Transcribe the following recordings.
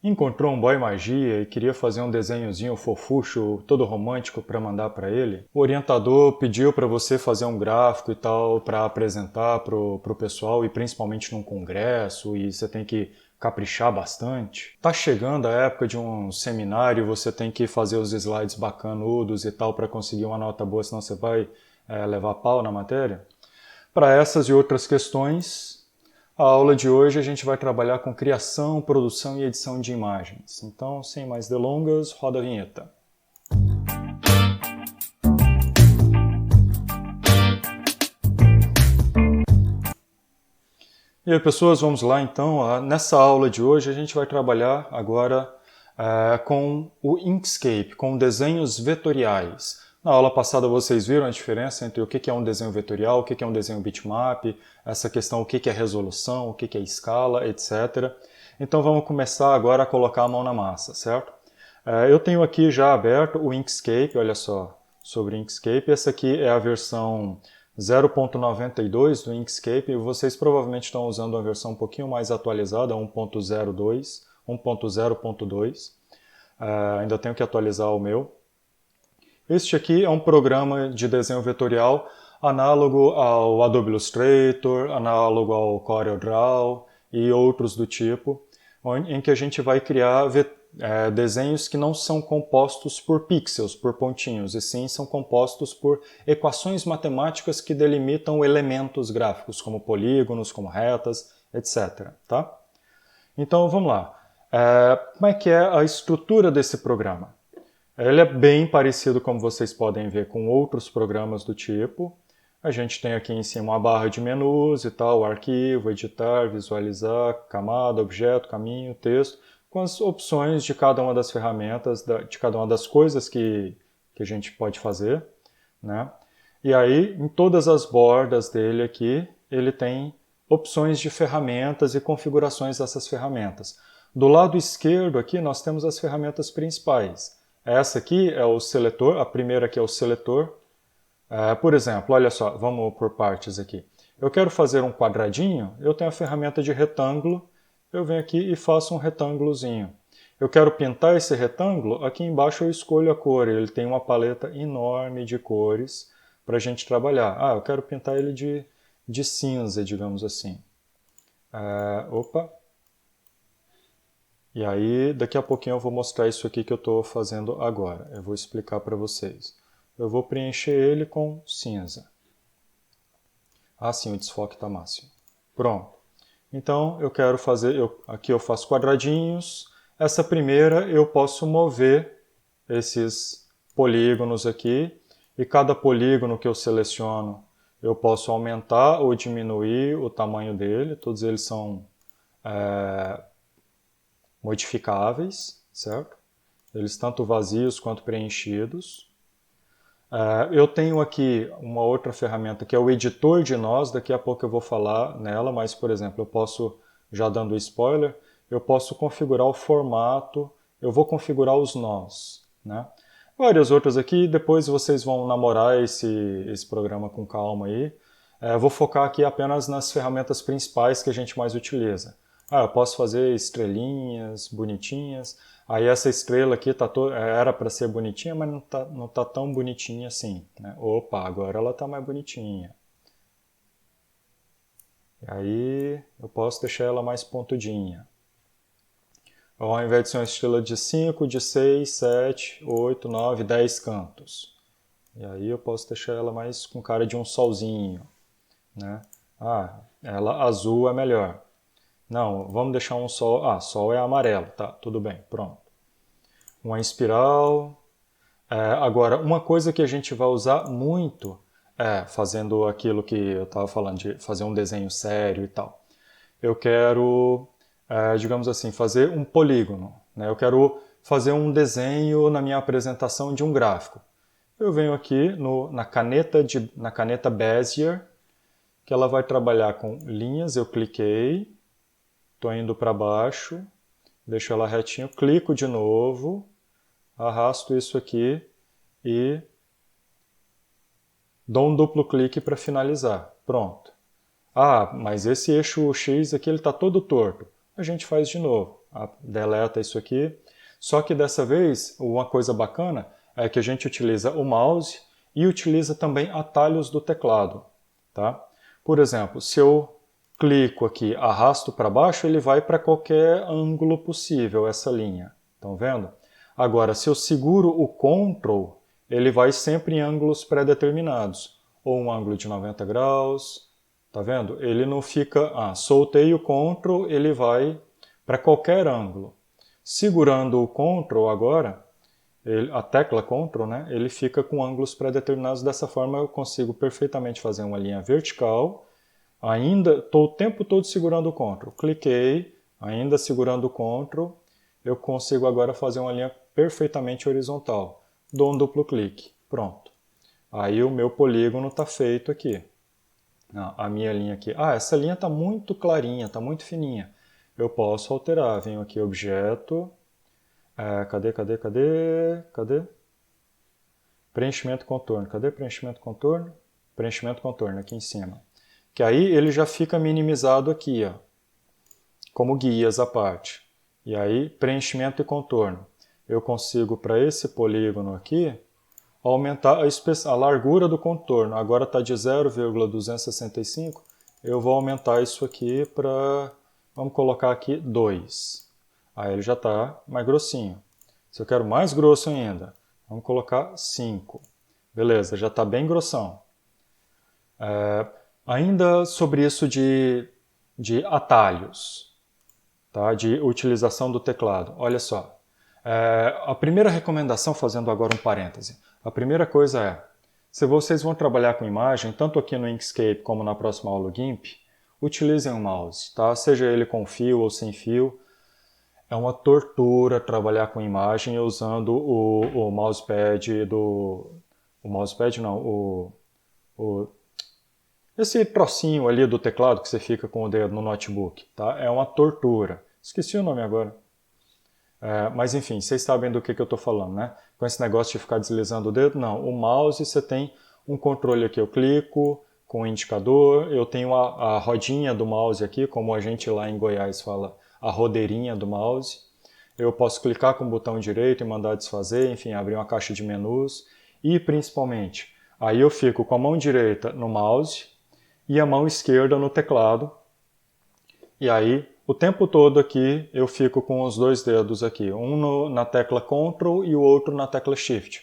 Encontrou um boy magia e queria fazer um desenhozinho fofucho, todo romântico para mandar para ele? O orientador pediu para você fazer um gráfico e tal para apresentar pro pessoal e principalmente num congresso e você tem que caprichar bastante. Tá chegando a época de um seminário, você tem que fazer os slides bacanudos e tal para conseguir uma nota boa, senão você vai levar pau na matéria. Para essas e outras questões, a aula de hoje a gente vai trabalhar com criação, produção e edição de imagens. Então, sem mais delongas, roda a vinheta. E aí, pessoas, vamos lá então. Nessa aula de hoje a gente vai trabalhar agora com o Inkscape, com desenhos vetoriais. Na aula passada vocês viram a diferença entre o que é um desenho vetorial, o que é um desenho bitmap, essa questão o que é resolução, o que é escala, etc. Então vamos começar agora a colocar a mão na massa, certo? Eu tenho aqui já aberto o Inkscape, olha só, sobre Inkscape. Essa aqui é a versão 0.92 do Inkscape e vocês provavelmente estão usando uma versão um pouquinho mais atualizada, 1.02, 1.0.2. Ainda tenho que atualizar o meu. Este aqui é um programa de desenho vetorial análogo ao Adobe Illustrator, análogo ao CorelDRAW e outros do tipo, em que a gente vai criar desenhos que não são compostos por pixels, por pontinhos, e sim são compostos por equações matemáticas que delimitam elementos gráficos, como polígonos, como retas, etc. Tá? Então vamos lá. Como é que é a estrutura desse programa? Ele é bem parecido, como vocês podem ver, com outros programas do tipo. A gente tem aqui em cima uma barra de menus e tal, arquivo, editar, visualizar, camada, objeto, caminho, texto, com as opções de cada uma das ferramentas, de cada uma das coisas que a gente pode fazer, né? E aí, em todas as bordas dele aqui, ele tem opções de ferramentas e configurações dessas ferramentas. Do lado esquerdo aqui, nós temos as ferramentas principais. Essa aqui é o seletor, a primeira aqui é o seletor. Por exemplo, olha só, vamos por partes aqui. Eu quero fazer um quadradinho, eu tenho a ferramenta de retângulo, eu venho aqui e faço um retângulozinho. Eu quero pintar esse retângulo, aqui embaixo eu escolho a cor, ele tem uma paleta enorme de cores para a gente trabalhar. Eu quero pintar ele de cinza, digamos assim. Opa! E aí, daqui a pouquinho eu vou mostrar isso aqui que eu estou fazendo agora. Eu vou explicar para vocês. Eu vou preencher ele com cinza. Sim, o desfoque está máximo. Pronto. Então, eu quero fazer... aqui eu faço quadradinhos. Essa primeira eu posso mover esses polígonos aqui. E cada polígono que eu seleciono, eu posso aumentar ou diminuir o tamanho dele. Todos eles são... modificáveis, certo? Eles tanto vazios quanto preenchidos. Eu tenho aqui uma outra ferramenta que é o editor de nós, daqui a pouco eu vou falar nela, mas, por exemplo, eu posso, já dando spoiler, eu posso configurar o formato, eu vou configurar os nós, né? Várias outras aqui, depois vocês vão namorar esse programa com calma aí. Eu vou focar aqui apenas nas ferramentas principais que a gente mais utiliza. Eu posso fazer estrelinhas bonitinhas. Aí essa estrela aqui era para ser bonitinha, mas não tá tão bonitinha assim, né? Opa, agora ela tá mais bonitinha. E aí eu posso deixar ela mais pontudinha. Ao invés de ser uma estrela de 5, de 6, 7, 8, 9, 10 cantos. E aí eu posso deixar ela mais com cara de um solzinho, né? Ela azul é melhor. Não, vamos deixar um sol... sol é amarelo, tá, tudo bem, pronto. Uma espiral. Agora, uma coisa que a gente vai usar muito fazendo aquilo que eu estava falando, de fazer um desenho sério e tal. Eu quero, digamos assim, fazer um polígono, né? Eu quero fazer um desenho na minha apresentação de um gráfico. Eu venho aqui na caneta Bezier, que ela vai trabalhar com linhas, eu cliquei, estou indo para baixo, deixo ela retinho, clico de novo, arrasto isso aqui e dou um duplo clique para finalizar. Pronto. Mas esse eixo X aqui está todo torto. A gente faz de novo. deleta isso aqui. Só que dessa vez, uma coisa bacana é que a gente utiliza o mouse e utiliza também atalhos do teclado, tá? Por exemplo, se eu clico aqui, arrasto para baixo, ele vai para qualquer ângulo possível, essa linha. Estão vendo? Agora, se eu seguro o Ctrl, ele vai sempre em ângulos pré-determinados. Ou um ângulo de 90 graus, tá vendo? Ele não fica... soltei o Ctrl, ele vai para qualquer ângulo. Segurando o Ctrl agora, a tecla Ctrl, né, ele fica com ângulos pré-determinados. Dessa forma eu consigo perfeitamente fazer uma linha vertical. Ainda estou o tempo todo segurando o Ctrl. Cliquei, ainda segurando o Ctrl, eu consigo agora fazer uma linha perfeitamente horizontal. Dou um duplo clique, pronto. Aí o meu polígono está feito aqui. A minha linha aqui. Essa linha está muito clarinha, está muito fininha. Eu posso alterar. Venho aqui, objeto. Cadê? Preenchimento contorno. Cadê preenchimento contorno? Preenchimento contorno, aqui em cima. Que aí ele já fica minimizado aqui, ó, como guias à parte. E aí, preenchimento e contorno. Eu consigo, para esse polígono aqui, aumentar a largura do contorno. Agora está de 0,265. Eu vou aumentar isso aqui para, vamos colocar aqui 2. Aí ele já está mais grossinho. Se eu quero mais grosso ainda, vamos colocar 5. Beleza, já está bem grossão. Ainda sobre isso de atalhos, tá? De utilização do teclado. Olha só, a primeira recomendação, fazendo agora um parêntese, a primeira coisa é, se vocês vão trabalhar com imagem, tanto aqui no Inkscape como na próxima aula do GIMP, utilizem o mouse, tá? Seja ele com fio ou sem fio. É uma tortura trabalhar com imagem usando o mousepad do... O mousepad não, esse trocinho ali do teclado que você fica com o dedo no notebook, tá? É uma tortura. Esqueci o nome agora. Mas enfim, vocês sabem do que eu estou falando, né? Com esse negócio de ficar deslizando o dedo, não. O mouse, você tem um controle aqui, eu clico com o indicador, eu tenho a rodinha do mouse aqui, como a gente lá em Goiás fala, a rodeirinha do mouse. Eu posso clicar com o botão direito e mandar desfazer, enfim, abrir uma caixa de menus. E principalmente, aí eu fico com a mão direita no mouse e a mão esquerda no teclado. E aí, o tempo todo aqui, eu fico com os dois dedos aqui, um na tecla Ctrl e o outro na tecla Shift.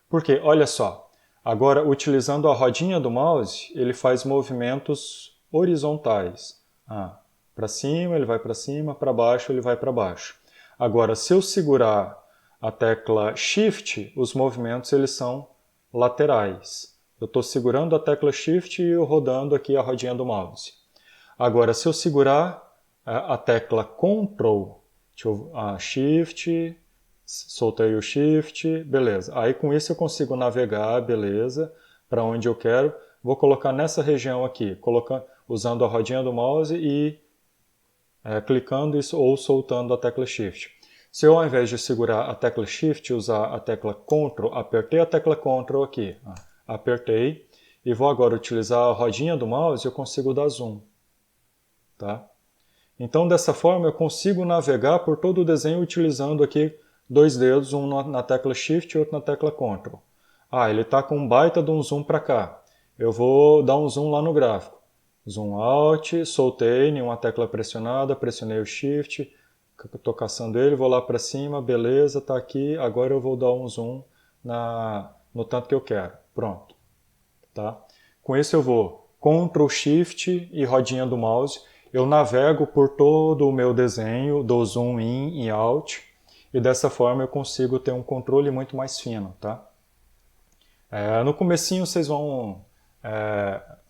Porque, olha só, agora utilizando a rodinha do mouse, ele faz movimentos horizontais. Para cima, ele vai para cima, para baixo, ele vai para baixo. Agora, se eu segurar a tecla Shift, os movimentos eles são laterais. Eu estou segurando a tecla Shift e eu rodando aqui a rodinha do mouse. Agora, se eu segurar a tecla Ctrl, Shift, soltei o Shift, beleza. Aí com isso eu consigo navegar, beleza, para onde eu quero. Vou colocar nessa região aqui, usando a rodinha do mouse e clicando isso ou soltando a tecla Shift. Se eu, ao invés de segurar a tecla Shift, usar a tecla Ctrl, apertei a tecla Ctrl aqui, apertei, e vou agora utilizar a rodinha do mouse, eu consigo dar zoom. Tá? Então, dessa forma, eu consigo navegar por todo o desenho utilizando aqui dois dedos, um na tecla Shift e outro na tecla Ctrl. Ele está com um baita de um zoom para cá. Eu vou dar um zoom lá no gráfico. Zoom Alt, soltei, nenhuma tecla pressionada, pressionei o Shift, estou caçando ele, vou lá para cima, beleza, está aqui, agora eu vou dar um zoom no tanto que eu quero. Pronto. Tá? Com isso eu vou Ctrl, Shift e rodinha do mouse, eu navego por todo o meu desenho, dou zoom in e out, e dessa forma eu consigo ter um controle muito mais fino. Tá? No comecinho vocês vão...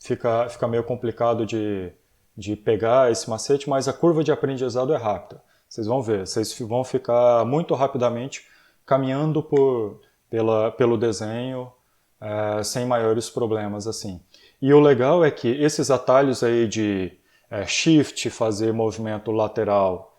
Fica meio complicado de pegar esse macete, mas a curva de aprendizado é rápida. Vocês vão ver, vocês vão ficar muito rapidamente caminhando pelo desenho sem maiores problemas assim. E o legal é que esses atalhos aí de Shift, fazer movimento lateral,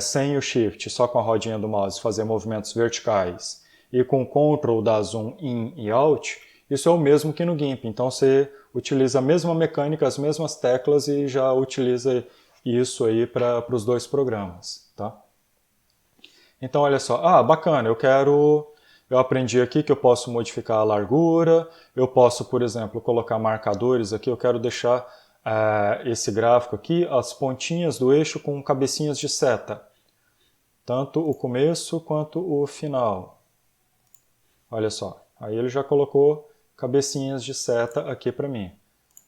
sem o Shift, só com a rodinha do mouse, fazer movimentos verticais, e com o Ctrl dar zoom in e out, isso é o mesmo que no GIMP. Então você utiliza a mesma mecânica, as mesmas teclas e já utiliza isso aí para os dois programas. Tá? Então, olha só, bacana, eu aprendi aqui que eu posso modificar a largura, eu posso, por exemplo, colocar marcadores aqui, eu quero deixar esse gráfico aqui, as pontinhas do eixo com cabecinhas de seta, tanto o começo quanto o final. Olha só, aí ele já colocou cabecinhas de seta aqui para mim.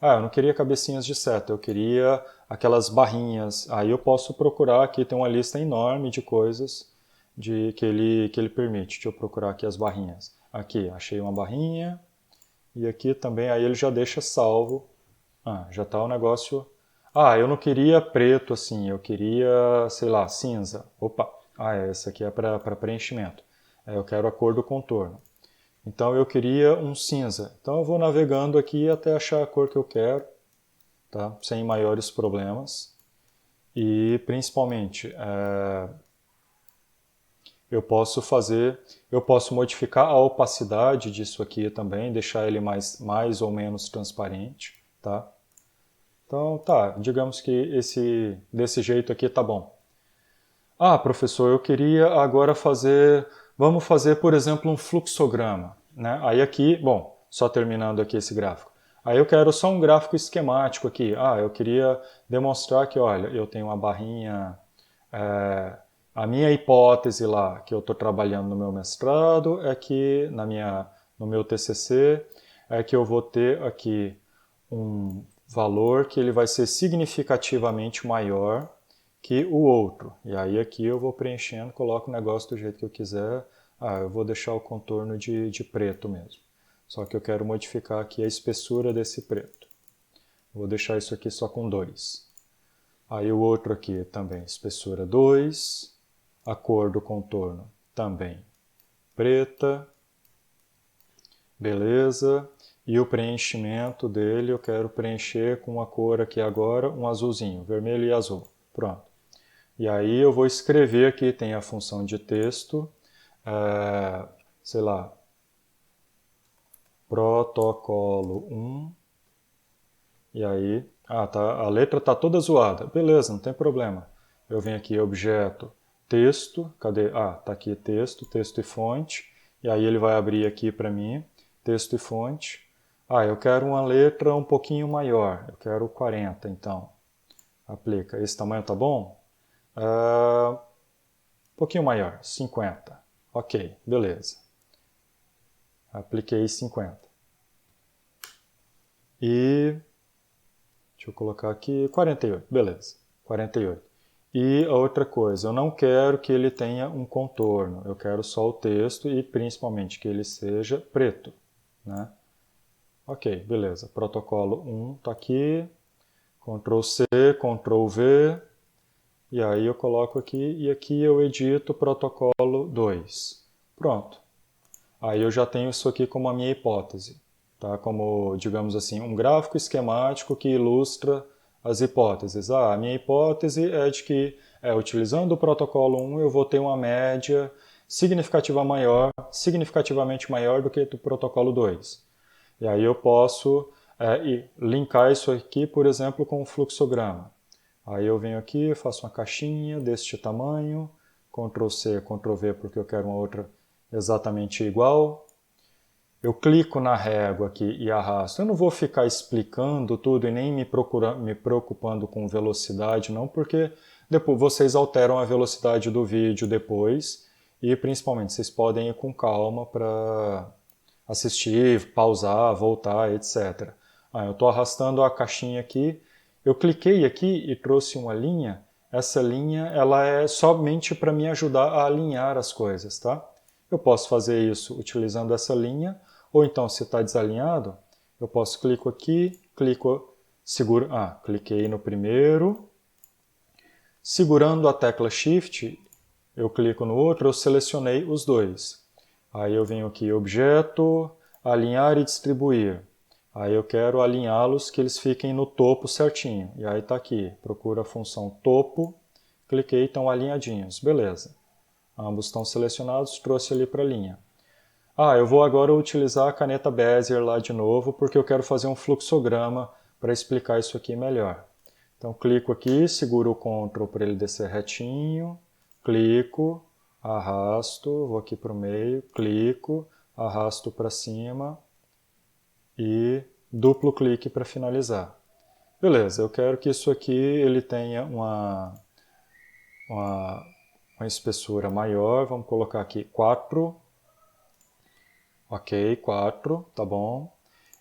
Eu não queria cabecinhas de seta, eu queria aquelas barrinhas. Aí eu posso procurar aqui, tem uma lista enorme de coisas que ele permite. Deixa eu procurar aqui as barrinhas. Aqui, achei uma barrinha. E aqui também, aí ele já deixa salvo. Já está o negócio... eu não queria preto assim, eu queria, sei lá, cinza. Opa, essa aqui é para preenchimento. Eu quero a cor do contorno. Então eu queria um cinza. Então eu vou navegando aqui até achar a cor que eu quero, tá? Sem maiores problemas. E principalmente eu posso modificar a opacidade disso aqui também, deixar ele mais ou menos transparente, tá? Então tá, digamos que desse jeito aqui tá bom. Professor, eu queria agora vamos fazer, por exemplo, um fluxograma, né? Aí aqui, bom, só terminando aqui esse gráfico. Aí eu quero só um gráfico esquemático aqui. Eu queria demonstrar que, olha, eu tenho uma barrinha, a minha hipótese lá, que eu estou trabalhando no meu mestrado, é que, no meu TCC, é que eu vou ter aqui um valor que ele vai ser significativamente maior que o outro. E aí aqui eu vou preenchendo, coloco o negócio do jeito que eu quiser. Eu vou deixar o contorno de preto mesmo. Só que eu quero modificar aqui a espessura desse preto. Vou deixar isso aqui só com 2. Aí o outro aqui também, espessura 2. A cor do contorno também preta. Beleza. E o preenchimento dele eu quero preencher com a cor aqui agora, um azulzinho, vermelho e azul. Pronto. E aí eu vou escrever aqui, tem a função de texto, sei lá, protocolo 1, e aí, a letra está toda zoada, beleza, não tem problema. Eu venho aqui, objeto, texto, cadê? Tá aqui texto, texto e fonte, e aí ele vai abrir aqui para mim, texto e fonte. Eu quero uma letra um pouquinho maior, eu quero 40 então. Aplica, esse tamanho tá bom? Um pouquinho maior, 50. Ok, beleza. Apliquei 50. E deixa eu colocar aqui 48, beleza. 48. E a outra coisa, eu não quero que ele tenha um contorno, eu quero só o texto e principalmente que ele seja preto, né? Ok, beleza. Protocolo 1 está aqui, Ctrl C, Ctrl V, e aí eu coloco aqui, e aqui eu edito protocolo 2. Pronto. Aí eu já tenho isso aqui como a minha hipótese, tá? Como, digamos assim, um gráfico esquemático que ilustra as hipóteses. A minha hipótese é de que, utilizando o protocolo 1, eu vou ter uma média significativamente maior do que do protocolo 2. E aí eu posso linkar isso aqui, por exemplo, com um fluxograma. Aí eu venho aqui, faço uma caixinha deste tamanho, Ctrl C, Ctrl V, porque eu quero uma outra exatamente igual. Eu clico na régua aqui e arrasto. Eu não vou ficar explicando tudo e nem me preocupando com velocidade, não, porque depois vocês alteram a velocidade do vídeo depois e principalmente vocês podem ir com calma para assistir, pausar, voltar, etc. Eu estou arrastando a caixinha aqui. Eu cliquei aqui e trouxe uma linha. Essa linha ela é somente para me ajudar a alinhar as coisas, tá? Eu posso fazer isso utilizando essa linha, ou então se está desalinhado, eu posso clico aqui, seguro, cliquei no primeiro, segurando a tecla Shift, eu clico no outro, eu selecionei os dois. Aí eu venho aqui, objeto, alinhar e distribuir. Aí eu quero alinhá-los que eles fiquem no topo certinho. E aí está aqui, procura a função topo, cliquei, estão alinhadinhos, beleza. Ambos estão selecionados, trouxe ali para a linha. Eu vou agora utilizar a caneta Bezier lá de novo, porque eu quero fazer um fluxograma para explicar isso aqui melhor. Então clico aqui, seguro o Ctrl para ele descer retinho, clico, arrasto, vou aqui para o meio, clico, arrasto para cima e duplo clique para finalizar. Beleza, eu quero que isso aqui ele tenha uma espessura maior, vamos colocar aqui 4, ok, 4, tá bom.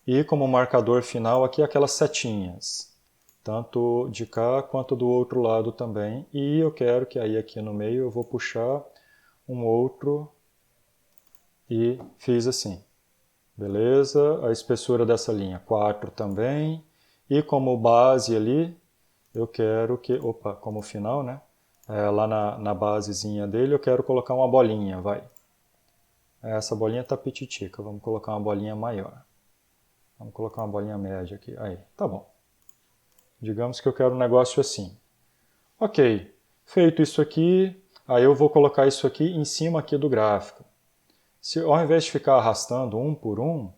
E como marcador final aqui aquelas setinhas, tanto de cá quanto do outro lado também. E eu quero que aí aqui no meio eu vou puxar um outro e fiz assim. Beleza, a espessura dessa linha 4 também. E como base ali, eu quero que, opa, como final, né? Lá na basezinha dele eu quero colocar uma bolinha, vai. Essa bolinha tá pititica, vamos colocar uma bolinha maior. Vamos colocar uma bolinha média aqui. Aí, tá bom. Digamos que eu quero um negócio assim. Ok, feito isso aqui, aí eu vou colocar isso aqui em cima aqui do gráfico. Se ao invés de ficar arrastando um por um,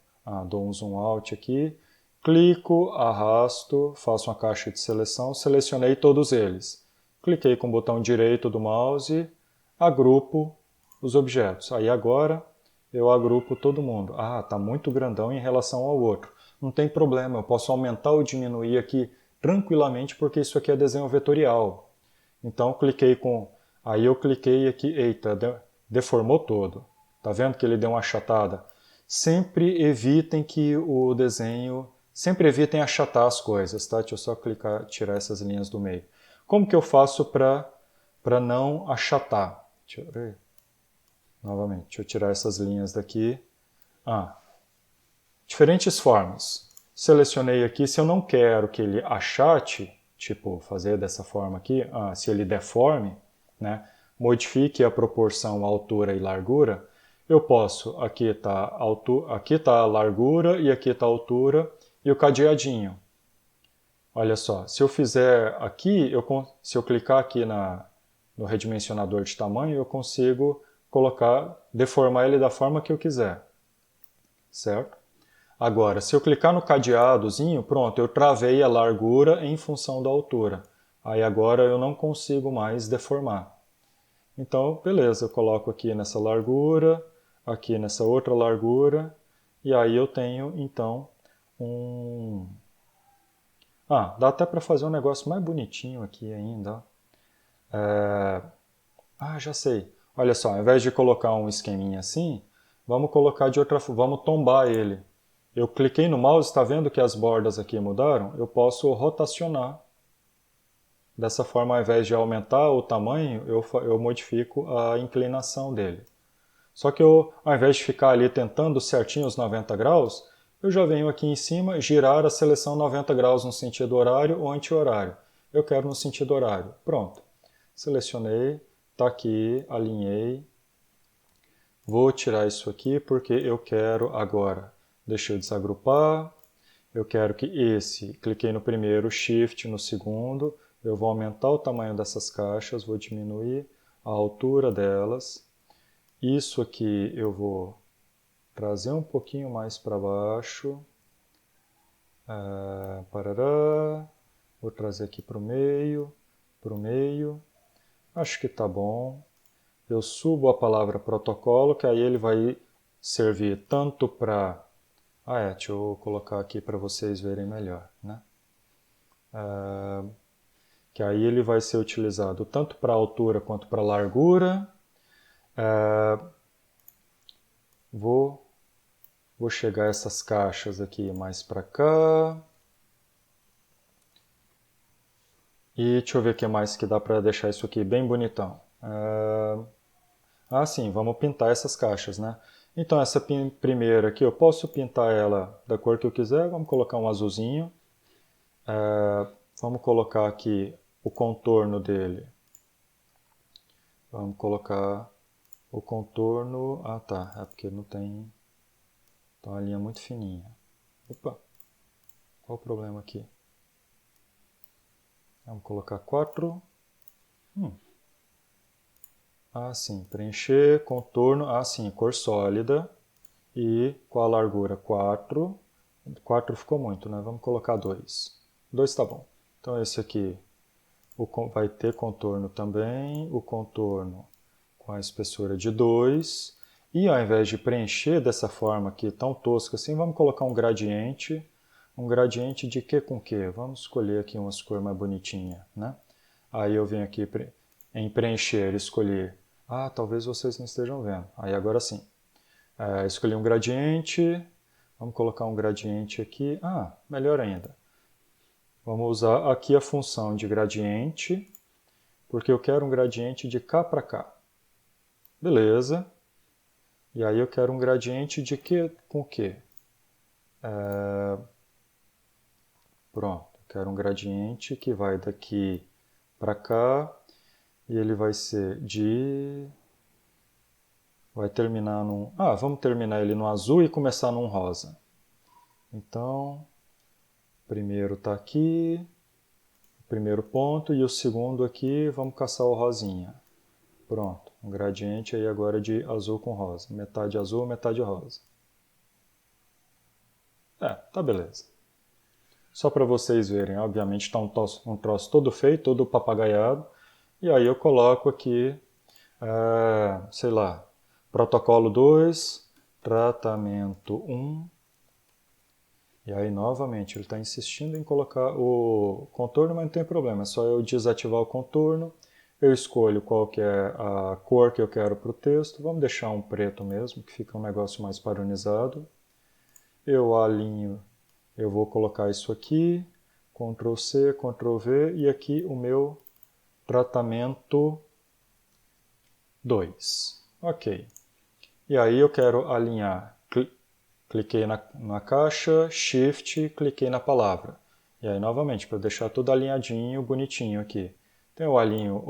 dou um zoom out aqui, clico, arrasto, faço uma caixa de seleção, selecionei todos eles. Cliquei com o botão direito do mouse, agrupo os objetos. Aí agora eu agrupo todo mundo. Está muito grandão em relação ao outro. Não tem problema, eu posso aumentar ou diminuir aqui tranquilamente porque isso aqui é desenho vetorial. Então cliquei com... Aí eu cliquei aqui, eita, deformou todo. Tá vendo que ele deu uma achatada? Sempre evitem que o desenho... Sempre evitem achatar as coisas, tá? Deixa eu só clicar, tirar essas linhas do meio. Como que eu faço para não achatar? Novamente, deixa eu tirar essas linhas daqui. Diferentes formas. Selecionei aqui, se eu não quero que ele achate, tipo fazer dessa forma aqui, se ele deforme, né, modifique a proporção altura e largura, eu posso, aqui está a largura e aqui está a altura e o cadeadinho. Olha só, se eu fizer aqui, se eu clicar aqui no redimensionador de tamanho, eu consigo deformar ele da forma que eu quiser, certo? Agora, se eu clicar no cadeadozinho, pronto, eu travei a largura em função da altura. Aí agora eu não consigo mais deformar. Então, beleza, eu coloco aqui nessa largura, aqui nessa outra largura, e aí eu tenho, então, dá até para fazer um negócio mais bonitinho aqui ainda. Já sei. Olha só, ao invés de colocar um esqueminha assim, vamos colocar de outra forma, vamos tombar ele. Eu cliquei no mouse, está vendo que as bordas aqui mudaram? Eu posso rotacionar. Dessa forma, ao invés de aumentar o tamanho, eu modifico a inclinação dele. Só que ao invés de ficar ali tentando certinho os 90 graus, eu já venho aqui em cima girar a seleção 90 graus no sentido horário ou anti-horário. Eu quero no sentido horário. Pronto. Selecionei, está aqui, alinhei. Vou tirar isso aqui porque eu quero agora. Deixa eu desagrupar. Eu quero que cliquei no primeiro, Shift no segundo. Eu vou aumentar o tamanho dessas caixas, vou diminuir a altura delas. Isso aqui eu vou trazer um pouquinho mais para baixo. Parará. Vou trazer aqui para o meio, Acho que está bom. Eu subo a palavra protocolo, que aí ele vai servir tanto para... deixa eu colocar aqui para vocês verem melhor, né? Que aí ele vai ser utilizado tanto para altura quanto para largura. Vou chegar essas caixas aqui mais para cá. E deixa eu ver o que mais que dá para deixar isso aqui bem bonitão. Sim, vamos pintar essas caixas, né? Então essa primeira aqui, eu posso pintar ela da cor que eu quiser. Vamos colocar um azulzinho. Vamos colocar aqui o contorno dele. Vamos colocar o contorno... é porque não tem... Tá uma linha muito fininha. Opa! Qual o problema aqui? Vamos colocar 4. Sim, preencher, contorno, sim, cor sólida. E com a largura 4. 4 ficou muito, né? Vamos colocar 2. 2 tá bom. Então esse aqui vai ter contorno também. O contorno com a espessura de 2. E ao invés de preencher dessa forma aqui, tão tosca assim, vamos colocar um gradiente. Um gradiente de que com que? Vamos escolher aqui umas cores mais bonitinhas, né? Aí eu venho aqui em preencher, escolher. Ah, talvez vocês não estejam vendo. Aí agora sim. Escolhi um gradiente. Vamos colocar um gradiente aqui. Ah, melhor ainda. Vamos usar aqui a função de gradiente, porque eu quero um gradiente de cá para cá. Beleza. E aí eu quero um gradiente de que com que? Pronto, eu quero um gradiente que vai daqui para cá e ele vai ser de... vai terminar num... Ah, vamos terminar ele no azul e começar num rosa. Então, o primeiro está aqui, o primeiro ponto, e o segundo aqui, vamos caçar o rosinha. Pronto, um gradiente aí agora de azul com rosa. Metade azul, metade rosa. Tá beleza. Só para vocês verem, obviamente está um troço todo feito, todo papagaiado. E aí eu coloco aqui, sei lá, protocolo 2, tratamento 1. E aí novamente ele está insistindo em colocar o contorno, mas não tem problema. É só eu desativar o contorno. Eu escolho qual que é a cor que eu quero para o texto. Vamos deixar um preto mesmo, que fica um negócio mais padronizado. Eu alinho, eu vou colocar isso aqui, Ctrl C, Ctrl V, e aqui o meu tratamento 2. Ok. E aí eu quero alinhar. Cliquei na caixa, Shift, cliquei na palavra. E aí novamente, para deixar tudo alinhadinho, bonitinho aqui. Então eu alinho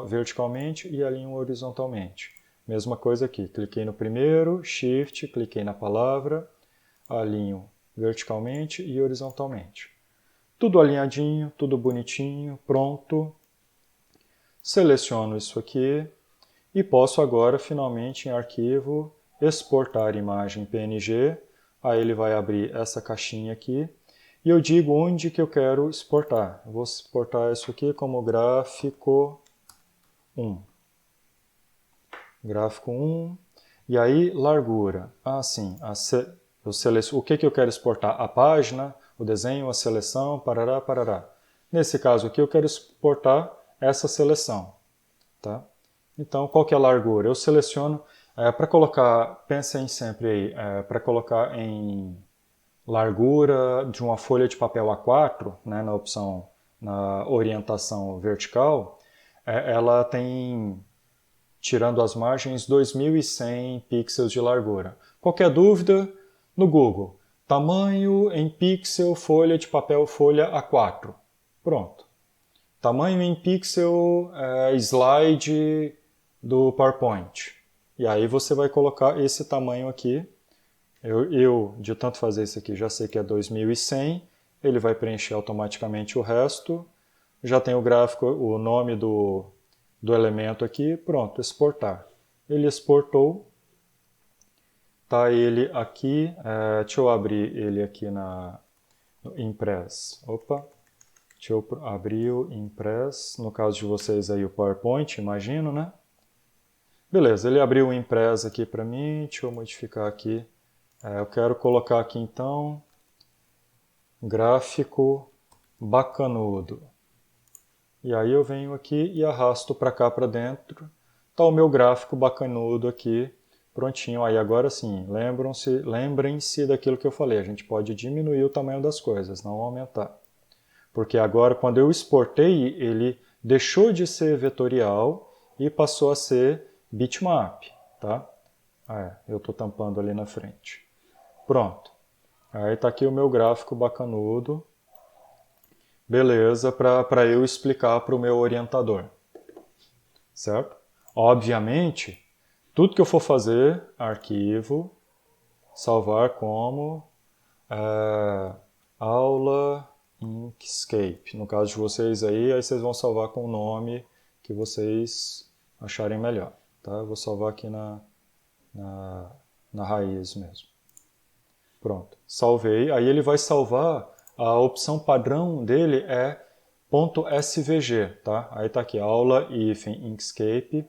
verticalmente e alinho horizontalmente. Mesma coisa aqui, cliquei no primeiro, Shift, cliquei na palavra, alinho verticalmente e horizontalmente. Tudo alinhadinho, tudo bonitinho, pronto. Seleciono isso aqui e posso agora finalmente em arquivo exportar imagem PNG. Aí ele vai abrir essa caixinha aqui e eu digo onde que eu quero exportar. Eu vou exportar isso aqui como gráfico 1. Gráfico 1. E aí, largura. Ah, sim. O que eu quero exportar? A página, o desenho, a seleção, parará, parará. Nesse caso aqui, eu quero exportar essa seleção. Tá? Então, qual que é a largura? Eu seleciono, para colocar, pensem sempre aí, para colocar em largura de uma folha de papel A4, né, na opção, na orientação vertical, ela tem, tirando as margens, 2100 pixels de largura. Qualquer dúvida, no Google, tamanho em pixel folha de papel folha A4. Pronto. Tamanho em pixel slide do PowerPoint. E aí você vai colocar esse tamanho aqui. Eu, de tanto fazer isso aqui, já sei que é 2100. Ele vai preencher automaticamente o resto. Já tem o gráfico, o nome do elemento aqui. Pronto, exportar. Ele exportou. Tá ele aqui. Deixa eu abrir ele aqui no Impress. Opa. Deixa eu abrir o Impress, no caso de vocês aí o PowerPoint, imagino, né? Beleza, ele abriu o Impress aqui para mim, deixa eu modificar aqui. Eu quero colocar aqui então, gráfico bacanudo. E aí eu venho aqui e arrasto para cá para dentro. Tá o meu gráfico bacanudo aqui, prontinho. Aí agora sim, lembrem-se daquilo que eu falei, a gente pode diminuir o tamanho das coisas, não aumentar. Porque agora, quando eu exportei, ele deixou de ser vetorial e passou a ser bitmap, tá? Eu estou tampando ali na frente. Pronto. Aí está aqui o meu gráfico bacanudo. Beleza, para eu explicar para o meu orientador. Certo? Obviamente, tudo que eu for fazer, arquivo, salvar como aula Inkscape. No caso de vocês aí vocês vão salvar com o nome que vocês acharem melhor. Tá? Eu vou salvar aqui na raiz mesmo. Pronto, salvei. Aí ele vai salvar, a opção padrão dele é .svg. Tá? Aí está aqui, aula Inkscape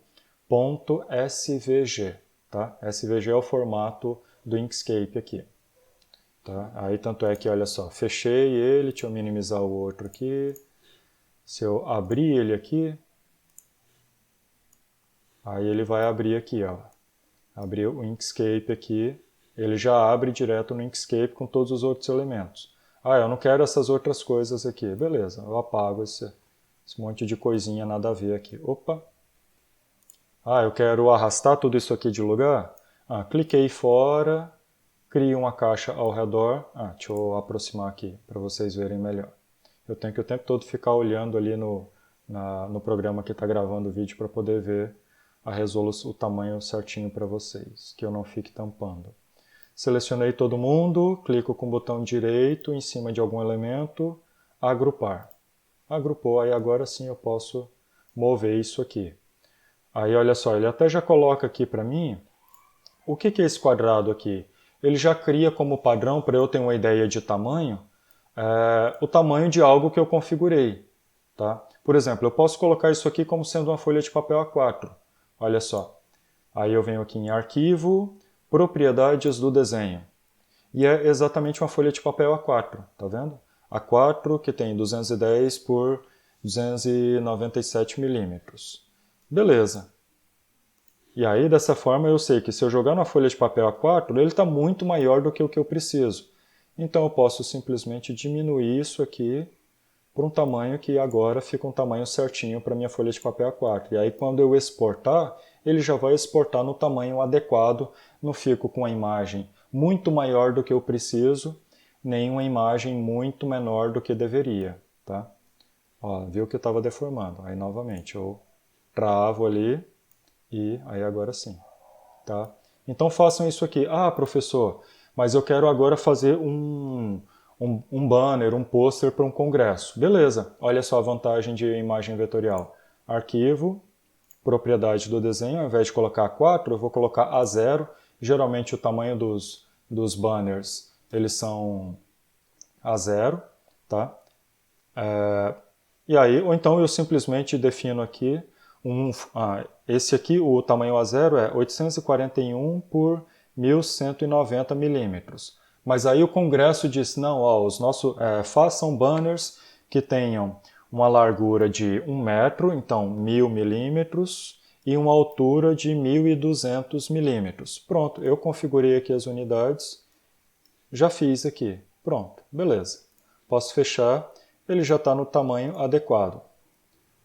.svg, tá? SVG é o formato do Inkscape aqui. Tá? Aí tanto é que, olha só, fechei ele, deixa eu minimizar o outro aqui. Se eu abrir ele aqui, aí ele vai abrir aqui, ó. Abrir o Inkscape aqui, ele já abre direto no Inkscape com todos os outros elementos. Ah, eu não quero essas outras coisas aqui. Beleza, eu apago esse monte de coisinha nada a ver aqui. Opa! Ah, eu quero arrastar tudo isso aqui de lugar? Ah, cliquei fora, crio uma caixa ao redor. Ah, deixa eu aproximar aqui para vocês verem melhor. Eu tenho que o tempo todo ficar olhando ali no programa que está gravando o vídeo para poder ver a resolução, o tamanho certinho para vocês, que eu não fique tampando. Selecionei todo mundo, clico com o botão direito em cima de algum elemento, agrupar. Agrupou, aí agora sim eu posso mover isso aqui. Aí olha só, ele até já coloca aqui para mim, o que é esse quadrado aqui? Ele já cria como padrão, para eu ter uma ideia de tamanho, o tamanho de algo que eu configurei. Tá? Por exemplo, eu posso colocar isso aqui como sendo uma folha de papel A4. Olha só. Aí eu venho aqui em Arquivo, Propriedades do desenho. E é exatamente uma folha de papel A4, tá vendo? A4 que tem 210 por 297 milímetros. Beleza. E aí, dessa forma, eu sei que se eu jogar na folha de papel A4, ele está muito maior do que o que eu preciso. Então eu posso simplesmente diminuir isso aqui por um tamanho que agora fica um tamanho certinho para minha folha de papel A4. E aí quando eu exportar, ele já vai exportar no tamanho adequado, não fico com a imagem muito maior do que eu preciso, nem uma imagem muito menor do que deveria. Tá? Ó, viu que eu estava deformando. Aí novamente eu travo ali e aí agora sim. Tá? Então façam isso aqui. Ah, professor, mas eu quero agora fazer um banner, um pôster para um congresso. Beleza, olha só a vantagem de imagem vetorial. Arquivo, propriedade do desenho, ao invés de colocar A4, eu vou colocar A0. Geralmente o tamanho dos banners, eles são A0, tá? E aí, ou então eu simplesmente defino aqui, esse aqui, o tamanho A0 é 841 por 1190 milímetros. Mas aí o Congresso disse, não, ó, façam banners que tenham uma largura de 1 metro, então 1000 milímetros, e uma altura de 1200 milímetros. Pronto, eu configurei aqui as unidades, já fiz aqui. Pronto, beleza. Posso fechar, ele já está no tamanho adequado.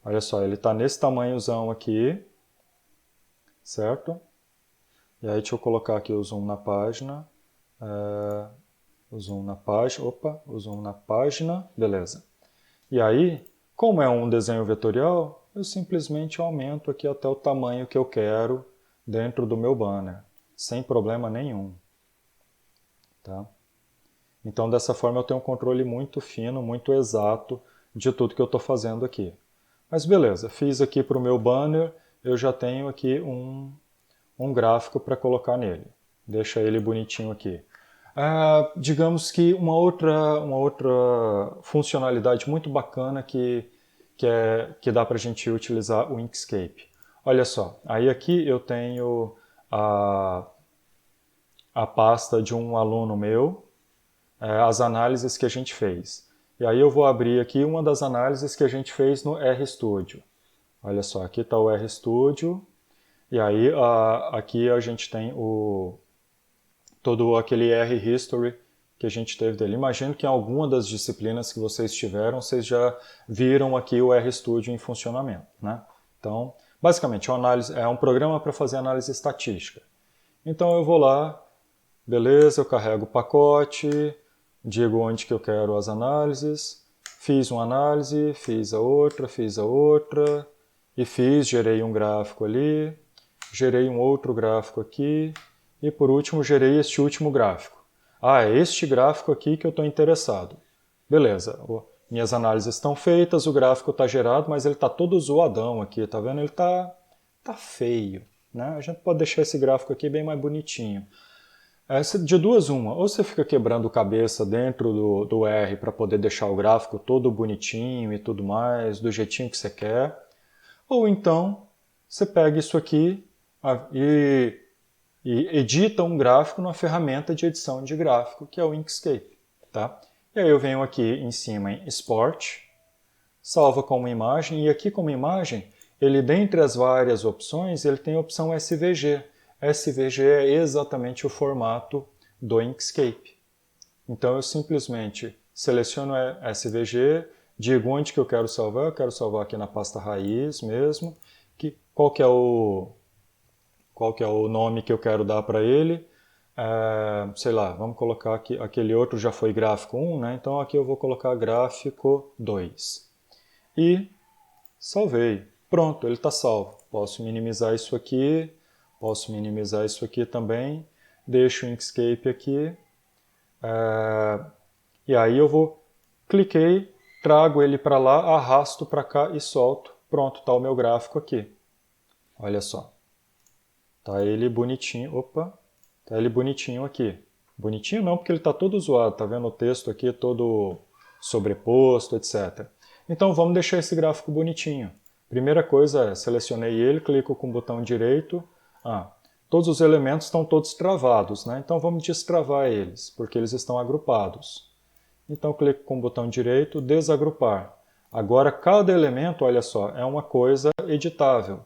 Olha só, ele está nesse tamanhozão aqui, certo? E aí deixa eu colocar aqui o zoom na página. O zoom na página, beleza. E aí, como é um desenho vetorial, eu simplesmente aumento aqui até o tamanho que eu quero dentro do meu banner, sem problema nenhum. Tá? Então dessa forma eu tenho um controle muito fino, muito exato de tudo que eu estou fazendo aqui. Mas beleza, fiz aqui para o meu banner, eu já tenho aqui um gráfico para colocar nele. Deixa ele bonitinho aqui. Digamos que uma outra funcionalidade muito bacana que dá para a gente utilizar o Inkscape. Olha só, aí aqui eu tenho a pasta de um aluno meu, as análises que a gente fez. E aí eu vou abrir aqui uma das análises que a gente fez no RStudio. Olha só, aqui está o RStudio, e aí aqui a gente tem todo aquele R-History que a gente teve dele. Imagino que em alguma das disciplinas que vocês tiveram, vocês já viram aqui o RStudio em funcionamento. Né? Então, basicamente, é um programa para fazer análise estatística. Então eu vou lá, beleza, eu carrego o pacote, digo onde que eu quero as análises, fiz uma análise, fiz a outra, e gerei um gráfico ali, gerei um outro gráfico aqui, e por último gerei este último gráfico. É este gráfico aqui que eu estou interessado. Beleza, minhas análises estão feitas, o gráfico está gerado, mas ele está todo zoadão aqui, tá vendo? Ele tá feio. Né? A gente pode deixar esse gráfico aqui bem mais bonitinho. De duas uma, ou você fica quebrando cabeça dentro do R para poder deixar o gráfico todo bonitinho e tudo mais, do jeitinho que você quer, ou então você pega isso aqui e edita um gráfico numa ferramenta de edição de gráfico, que é o Inkscape. Tá? E aí eu venho aqui em cima em Export, salva como imagem, e aqui como imagem, ele dentre as várias opções, ele tem a opção SVG. SVG é exatamente o formato do Inkscape. Então eu simplesmente seleciono SVG, digo onde que eu quero salvar aqui na pasta raiz mesmo, qual que é o nome que eu quero dar para ele. Sei lá, vamos colocar aqui, aquele outro já foi gráfico 1, né? Então aqui eu vou colocar gráfico 2. E salvei. Pronto, ele está salvo. Posso minimizar isso aqui também. Deixo o Inkscape aqui. E aí eu cliquei, trago ele para lá, arrasto para cá e solto. Pronto, está o meu gráfico aqui. Olha só. Tá ele bonitinho. Opa! Tá ele bonitinho aqui. Bonitinho não, porque ele está todo zoado. Tá vendo o texto aqui todo sobreposto, etc. Então vamos deixar esse gráfico bonitinho. Primeira coisa é, selecionei ele, clico com o botão direito. Todos os elementos estão todos travados, né? Então vamos destravar eles, porque eles estão agrupados. Então clico com o botão direito, desagrupar. Agora cada elemento, olha só, é uma coisa editável,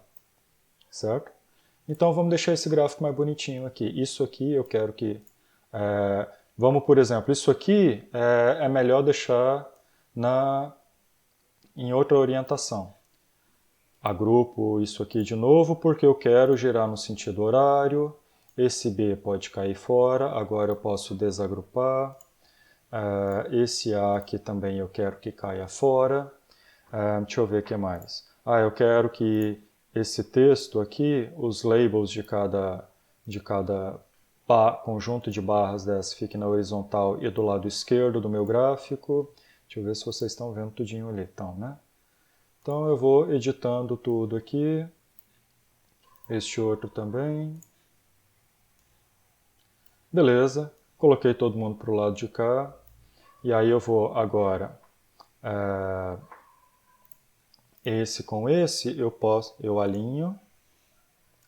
certo? Então vamos deixar esse gráfico mais bonitinho aqui. Isso aqui eu quero que... vamos, por exemplo, isso aqui é melhor deixar em outra orientação. Agrupo isso aqui de novo porque eu quero girar no sentido horário. Esse B pode cair fora, agora eu posso desagrupar. Esse A aqui também eu quero que caia fora. Deixa eu ver o que mais. Eu quero que esse texto aqui, os labels de cada conjunto de barras dessa fique na horizontal e do lado esquerdo do meu gráfico. Deixa eu ver se vocês estão vendo tudinho ali. Então, né? Então eu vou editando tudo aqui. Este outro também. Beleza. Coloquei todo mundo para o lado de cá. E aí eu vou agora... esse com esse, eu alinho.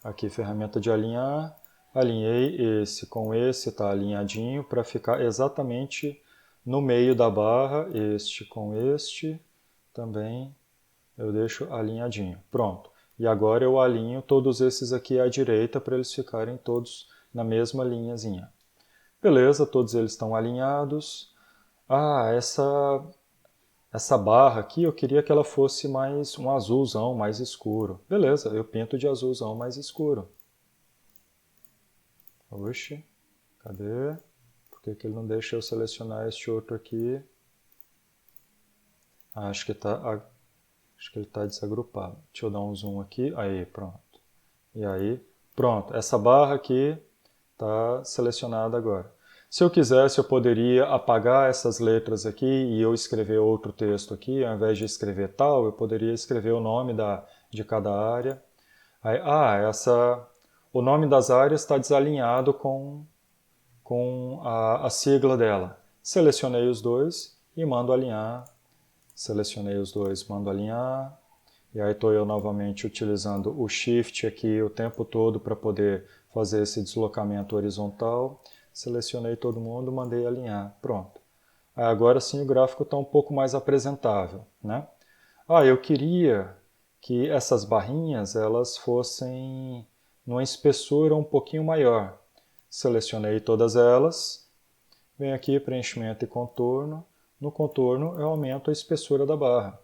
Aqui, ferramenta de alinhar. Alinhei esse com esse, está alinhadinho, para ficar exatamente no meio da barra. Este com este também eu deixo alinhadinho. Pronto. E agora eu alinho todos esses aqui à direita para eles ficarem todos na mesma linhazinha. Beleza, todos eles estão alinhados. Essa barra aqui eu queria que ela fosse mais um azulzão mais escuro. Beleza, eu pinto de azulzão mais escuro. Oxi, cadê? Por que ele não deixa eu selecionar este outro aqui? Acho que ele está desagrupado. Deixa eu dar um zoom aqui. Aí, pronto. E aí, pronto. Essa barra aqui está selecionada agora. Se eu quisesse, eu poderia apagar essas letras aqui e eu escrever outro texto aqui. Ao invés de escrever tal, eu poderia escrever o nome de cada área. Aí, o nome das áreas está desalinhado com a sigla dela. Selecionei os dois e mando alinhar. Selecionei os dois, mando alinhar. E aí estou eu novamente utilizando o Shift aqui o tempo todo para poder fazer esse deslocamento horizontal. Selecionei todo mundo, mandei alinhar. Pronto. Agora sim o gráfico está um pouco mais apresentável, né? Eu queria que essas barrinhas elas fossem numa espessura um pouquinho maior. Selecionei todas elas. Venho aqui, preenchimento e contorno. No contorno eu aumento a espessura da barra.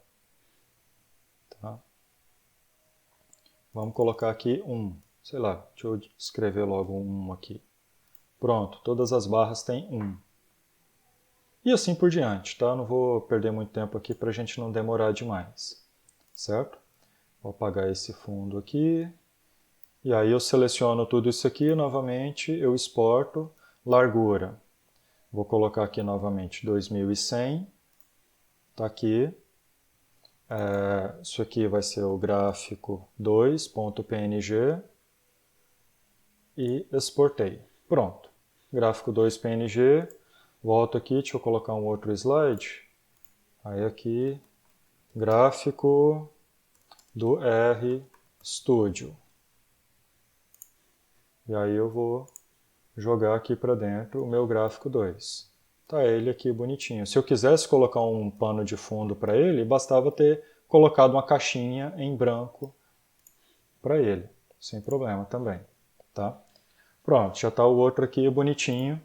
Tá? Vamos colocar aqui sei lá, deixa eu escrever logo um aqui. Pronto, todas as barras têm 1. E assim por diante, tá? Não vou perder muito tempo aqui para a gente não demorar demais, certo? Vou apagar esse fundo aqui. E aí eu seleciono tudo isso aqui, novamente eu exporto, largura. Vou colocar aqui novamente 2100, tá aqui. Isso aqui vai ser o gráfico 2.png e exportei. Pronto. Gráfico 2 PNG, volto aqui, deixa eu colocar um outro slide. Aí aqui, gráfico do R Studio. E aí eu vou jogar aqui para dentro o meu gráfico 2. Tá ele aqui bonitinho. Se eu quisesse colocar um pano de fundo para ele, bastava ter colocado uma caixinha em branco para ele, sem problema também, tá? Pronto, já está o outro aqui bonitinho.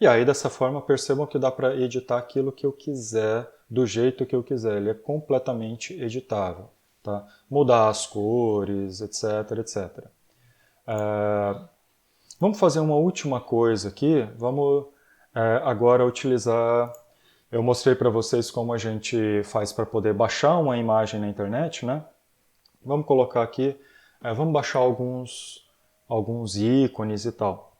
E aí dessa forma percebam que dá para editar aquilo que eu quiser, do jeito que eu quiser. Ele é completamente editável, tá? Mudar as cores, etc, etc. Vamos fazer uma última coisa aqui. Vamos agora utilizar... Eu mostrei para vocês como a gente faz para poder baixar uma imagem na internet, né? Vamos colocar aqui, vamos baixar alguns ícones e tal.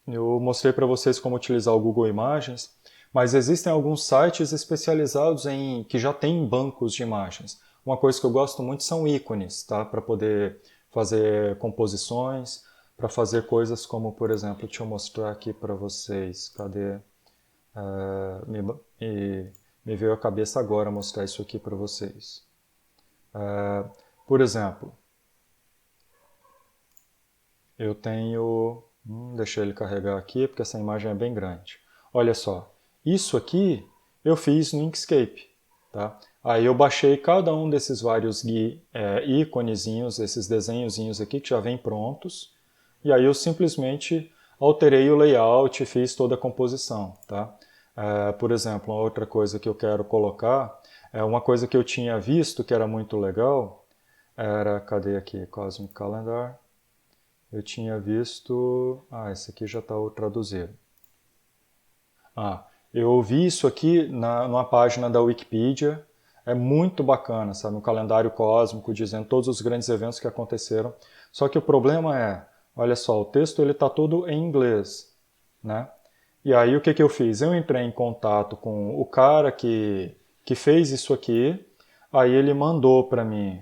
Eu mostrei para vocês como utilizar o Google Imagens, mas existem alguns sites especializados que já têm bancos de imagens. Uma coisa que eu gosto muito são ícones, tá? Para poder fazer composições, para fazer coisas como, por exemplo, deixa eu mostrar aqui para vocês. Cadê? Me veio à cabeça agora mostrar isso aqui para vocês. Por exemplo, eu tenho... deixa ele carregar aqui, porque essa imagem é bem grande. Olha só, isso aqui eu fiz no Inkscape. Tá? Aí eu baixei cada um desses vários íconezinhos, esses desenhozinhos aqui que já vêm prontos. E aí eu simplesmente alterei o layout e fiz toda a composição. Tá? Por exemplo, uma outra coisa que eu quero colocar, uma coisa que eu tinha visto que era muito legal, era, cadê aqui, Cosmic Calendar? Eu tinha visto... esse aqui já está traduzido. Eu vi isso aqui numa página da Wikipedia. É muito bacana, sabe? Um calendário cósmico dizendo todos os grandes eventos que aconteceram. Só que o problema é, olha só, o texto ele está todo em inglês, né? E aí o que eu fiz? Eu entrei em contato com o cara que fez isso aqui. Aí ele mandou para mim...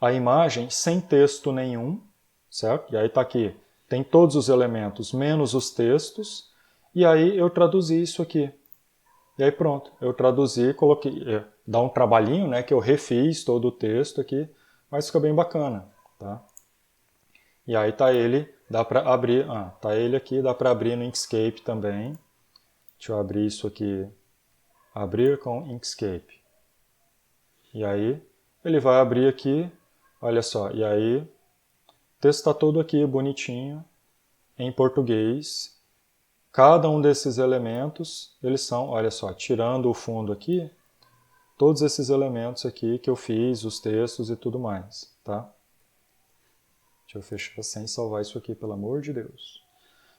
a imagem sem texto nenhum, certo? E aí está aqui, tem todos os elementos menos os textos, e aí eu traduzi isso aqui. E aí pronto, eu traduzi, coloquei, dá um trabalhinho, né, que eu refiz todo o texto aqui, mas fica bem bacana, tá? E aí tá ele, dá para abrir, tá ele aqui, dá para abrir no Inkscape também. Deixa eu abrir isso aqui, abrir com Inkscape. E aí ele vai abrir aqui. Olha só, e aí o texto está todo aqui bonitinho, em português. Cada um desses elementos, eles são, olha só, tirando o fundo aqui, todos esses elementos aqui que eu fiz, os textos e tudo mais, tá? Deixa eu fechar sem salvar isso aqui, pelo amor de Deus.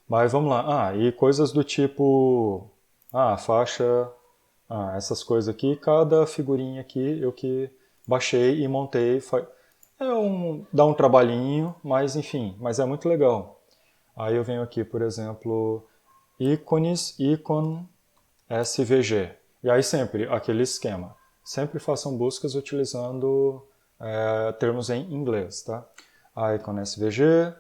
Mas vamos lá, e coisas do tipo, faixa, essas coisas aqui, cada figurinha aqui eu que baixei e montei, dá um trabalhinho, mas enfim, mas é muito legal. Aí eu venho aqui, por exemplo, ícones, ícone, SVG. E aí sempre, aquele esquema. Sempre façam buscas utilizando termos em inglês, tá? Icon SVG.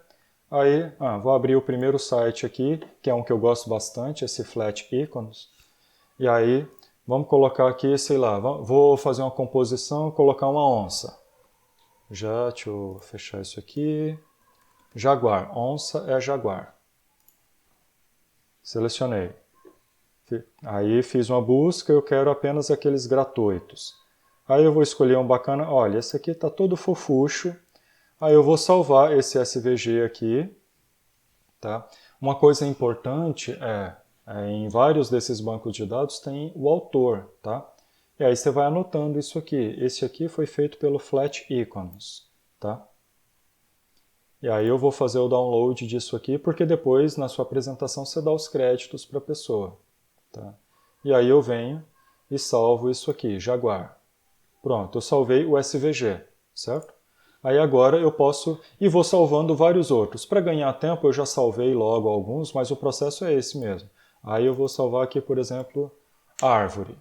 Aí, vou abrir o primeiro site aqui, que é um que eu gosto bastante, esse Flat Icons. E aí, vamos colocar aqui, sei lá, vou fazer uma composição, colocar uma onça. Deixa eu fechar isso aqui. Jaguar, onça é jaguar. Selecionei. Aí fiz uma busca, eu quero apenas aqueles gratuitos. Aí eu vou escolher um bacana, olha, esse aqui está todo fofucho. Aí eu vou salvar esse SVG aqui. Tá? Uma coisa importante em vários desses bancos de dados tem o autor, tá? E aí você vai anotando isso aqui. Esse aqui foi feito pelo Flat Icons, tá? E aí eu vou fazer o download disso aqui, porque depois na sua apresentação você dá os créditos para a pessoa, tá? E aí eu venho e salvo isso aqui, Jaguar. Pronto, eu salvei o SVG, certo? Aí agora eu posso e vou salvando vários outros. Para ganhar tempo eu já salvei logo alguns, mas o processo é esse mesmo. Aí eu vou salvar aqui, por exemplo, árvore.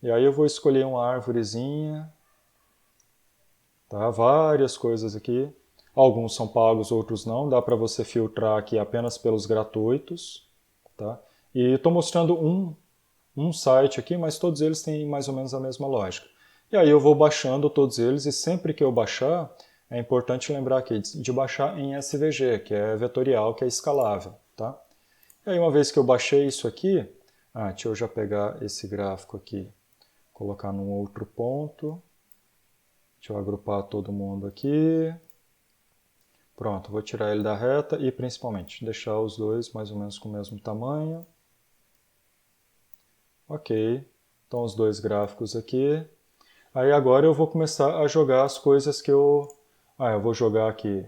E aí eu vou escolher uma árvorezinha, tá? Várias coisas aqui. Alguns são pagos, outros não. Dá para você filtrar aqui apenas pelos gratuitos, tá? E estou mostrando um site aqui, mas todos eles têm mais ou menos a mesma lógica. E aí eu vou baixando todos eles, e sempre que eu baixar, é importante lembrar aqui de baixar em SVG, que é vetorial, que é escalável. Tá? E aí uma vez que eu baixei isso aqui, deixa eu já pegar esse gráfico aqui, colocar num outro ponto. Deixa eu agrupar todo mundo aqui. Pronto, vou tirar ele da reta e principalmente deixar os dois mais ou menos com o mesmo tamanho. Ok, então os dois gráficos aqui. Aí agora eu vou começar a jogar as coisas que eu... eu vou jogar aqui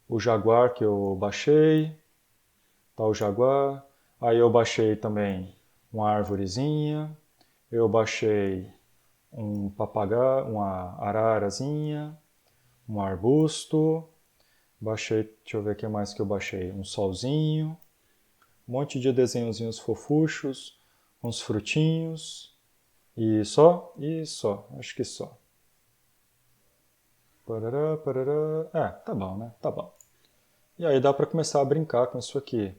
o Jaguar que eu baixei. Tá o Jaguar. Aí eu baixei também uma arvorezinha. Eu baixei um papagaio, uma ararazinha, um arbusto. Baixei, deixa eu ver o que mais que eu baixei. Um solzinho. Um monte de desenhozinhos fofuchos. Uns frutinhos. E só? E só. Acho que só. Parará, parará. Tá bom, né? Tá bom. E aí dá para começar a brincar com isso aqui.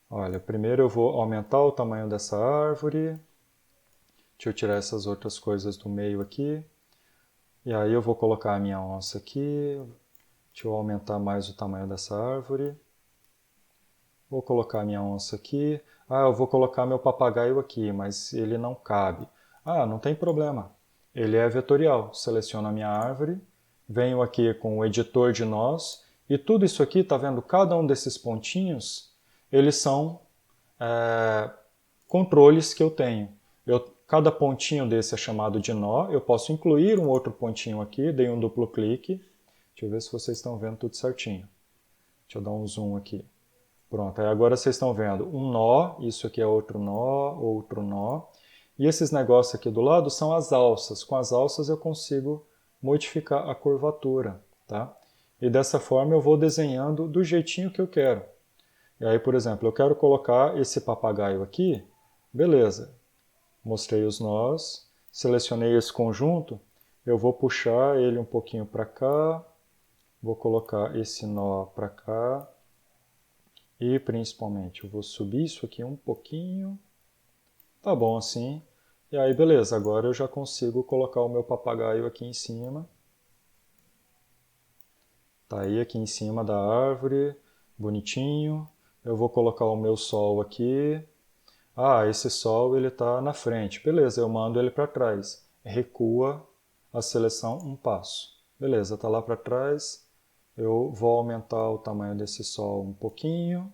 Olha, primeiro eu vou aumentar o tamanho dessa árvore. Deixa eu tirar essas outras coisas do meio aqui. E aí eu vou colocar a minha onça aqui. Deixa eu aumentar mais o tamanho dessa árvore. Vou colocar a minha onça aqui. Eu vou colocar meu papagaio aqui, mas ele não cabe. Não tem problema. Ele é vetorial. Seleciono a minha árvore, venho aqui com o editor de nós, e tudo isso aqui, tá vendo? Cada um desses pontinhos, eles são controles que eu tenho. Cada pontinho desse é chamado de nó. Eu posso incluir um outro pontinho aqui, dei um duplo clique. Deixa eu ver se vocês estão vendo tudo certinho. Deixa eu dar um zoom aqui. Pronto, aí agora vocês estão vendo um nó, isso aqui é outro nó. E esses negócios aqui do lado são as alças. Com as alças eu consigo modificar a curvatura, tá? E dessa forma eu vou desenhando do jeitinho que eu quero. E aí, por exemplo, eu quero colocar esse papagaio aqui, beleza. Mostrei os nós, selecionei esse conjunto, eu vou puxar ele um pouquinho para cá, vou colocar esse nó para cá, e principalmente eu vou subir isso aqui um pouquinho. Tá bom assim. E aí beleza, agora eu já consigo colocar o meu papagaio aqui em cima. Tá aí aqui em cima da árvore, bonitinho. Eu vou colocar o meu sol aqui. Esse sol ele tá na frente. Beleza, eu mando ele para trás. Recua a seleção um passo. Beleza, tá lá para trás. Eu vou aumentar o tamanho desse sol um pouquinho.